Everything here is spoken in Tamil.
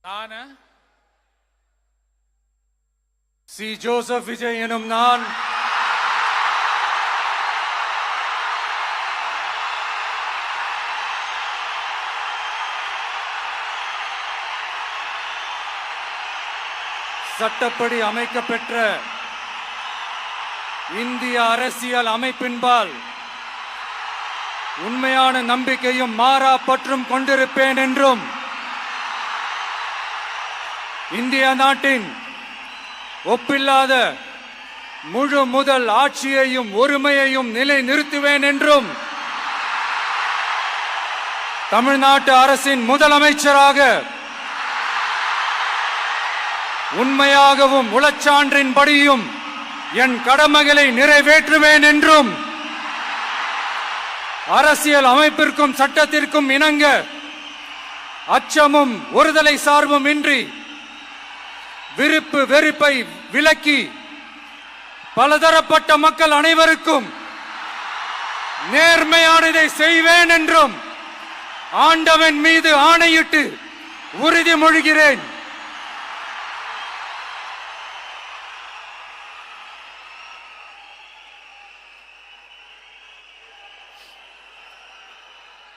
நான் சி. ஜோசப் விஜய் எனும் நான் சட்டப்படி அமைக்கப்பெற்ற இந்திய அரசியல் அமைப்பின்பால் உண்மையான நம்பிக்கையும் மாறா பற்றும் கொண்டிருப்பேன் என்றும் இந்திய நாட்டின் ஒப்பில்லாத முழு முதல் ஆட்சியையும் ஒருமையையும் நிலை நிறுத்துவேன் என்றும் தமிழ்நாட்டு அரசின் முதலமைச்சராக உண்மையாகவும் உளச்சான்றின்படியும் என் கடமைகளை நிறைவேற்றுவேன் என்றும் அரசியல் அமைப்பிற்கும் சட்டத்திற்கும் இணங்க அச்சமும் ஒருதலை சார்பும் இன்றி விருப்பு வெறுப்பை விலக்கி பலதரப்பட்ட மக்கள் அனைவருக்கும் நேர்மையானதை செய்வேன் என்றும் ஆண்டவன் மீது ஆணையிட்டு உறுதிமொழிகிறேன்.